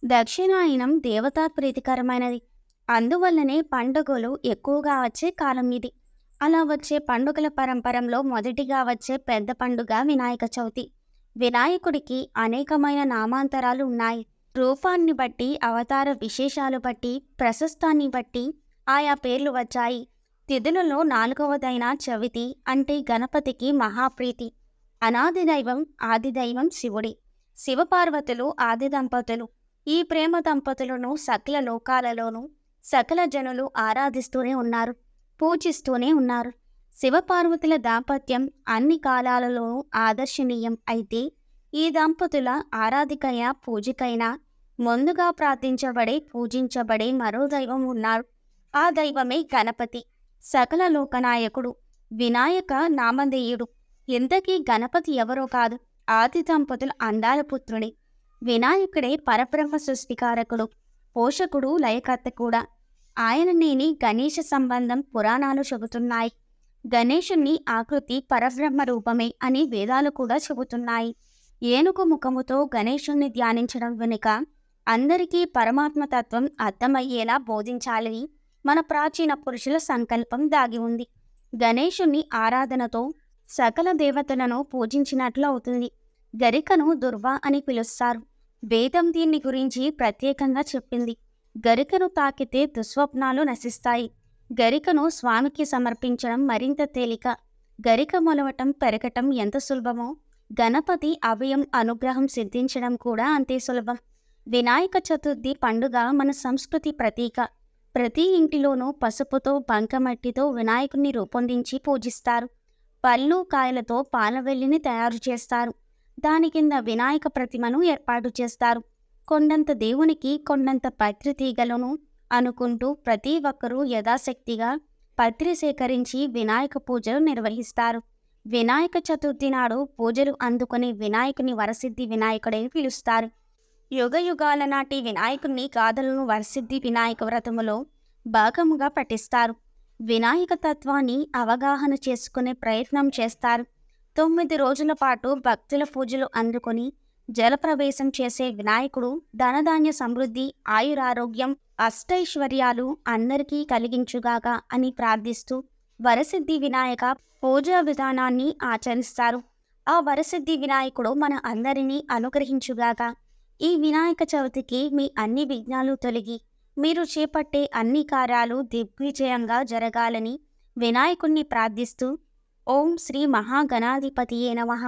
దక్షిణాయనం దేవతా ప్రీతికరమైనది. అందువల్లనే పండుగలు ఎక్కువగా వచ్చే కాలం ఇది. అలా వచ్చే పండుగల పరంపరలో మొదటిగా వచ్చే పెద్ద పండుగ వినాయక చవితి. వినాయకుడికి అనేకమైన నామాంతరాలు ఉన్నాయి. రూపాన్ని బట్టి, అవతార విశేషాలు బట్టి, ప్రశస్తాన్ని బట్టి ఆయా పేర్లు వచ్చాయి. తిథులలో నాలుగవదైన చవితి అంటే గణపతికి మహాప్రీతి. అనాది దైవం, ఆదిదైవం శివుడి. శివపార్వతులు ఆది దంపతులు. ఈ ప్రేమ దంపతులను సకల లోకాలలోనూ సకల జనులు ఆరాధిస్తూనే ఉన్నారు, పూజిస్తూనే ఉన్నారు. శివపార్వతుల దాంపత్యం అన్ని కాలాలలోనూ ఆదర్శనీయం. అయితే ఈ దంపతుల ఆరాధికైన పూజికైనా ముందుగా ప్రార్థించబడే పూజించబడే మరో దైవం ఉన్నారు. ఆ దైవమే గణపతి, సకల లోకనాయకుడు, వినాయక నామధేయుడు. ఇంతకీ గణపతి ఎవరో కాదు, ఆది దంపతుల అందాల పుత్రుడే. వినాయకుడే పరబ్రహ్మ సృష్టికారకుడు, పోషకుడు, లయకర్త కూడా. ఆయన నేని గణేష సంబంధం పురాణాలు చెబుతున్నాయి. గణేశుని ఆకృతి పరబ్రహ్మ రూపమే అని వేదాలు కూడా చెబుతున్నాయి. ఏనుగు ముఖముతో గణేశుణ్ణి ధ్యానించడం వెనుక అందరికీ పరమాత్మతత్వం అర్థమయ్యేలా బోధించాలని మన ప్రాచీన పురుషుల సంకల్పం దాగి ఉంది. గణేశుని ఆరాధనతో సకల దేవతలను పూజించినట్లు అవుతుంది. గరికను దుర్వ అని పిలుస్తారు. వేదం దీన్ని గురించి ప్రత్యేకంగా చెప్పింది. గరికను తాకితే దుస్వప్నాలు నశిస్తాయి. గరికను స్వామికి సమర్పించడం మరింత తేలిక. గరిక మొలవటం, పెరగటం ఎంత సులభమో గణపతి అభయం, అనుగ్రహం సిద్ధించడం కూడా అంతే సులభం. వినాయక చతుర్థి పండుగ మన సంస్కృతి ప్రతీక. ప్రతి ఇంటిలోనూ పసుపుతో, బంకమట్టితో వినాయకుడిని రూపొందించి పూజిస్తారు. పళ్ళు, కాయలతో పాలవెల్లిని తయారు చేస్తారు. దాని కింద వినాయక ప్రతిమను ఏర్పాటు చేస్తారు. కొండంత దేవునికి కొండంత పత్రి తీగలను అనుకుంటూ ప్రతి ఒక్కరూ యథాశక్తిగా పత్రి సేకరించి వినాయక పూజలు నిర్వహిస్తారు. వినాయక చతుర్థి నాడు పూజలు అందుకుని వినాయకుని వరసిద్ధి వినాయకుడని పిలుస్తారు. యుగ యుగాల నాటి వినాయకుని గాథలను వరసిద్ధి వినాయక వ్రతములో భాగముగా పఠిస్తారు. వినాయక తత్వాన్ని అవగాహన చేసుకునే ప్రయత్నం చేస్తారు. 9 రోజుల పాటు భక్తుల పూజలు అందుకొని జలప్రవేశం చేసే వినాయకుడు ధనధాన్య సమృద్ధి, ఆయురారోగ్యం, అష్టైశ్వర్యాలు అందరికీ కలిగించుగాక అని ప్రార్థిస్తూ వరసిద్ధి వినాయక పూజా విధానాన్ని ఆచరిస్తారు. ఆ వరసిద్ధి వినాయకుడు మన అందరినీ అనుగ్రహించుగాక. ఈ వినాయక చవితికి మీ అన్ని విఘ్నాలు తొలగి మీరు చేపట్టే అన్ని కార్యాలు దిగ్విజయంగా జరగాలని వినాయకుణ్ణి ప్రార్థిస్తూ ఓం శ్రీ మహాగణాధిపతియే నమః.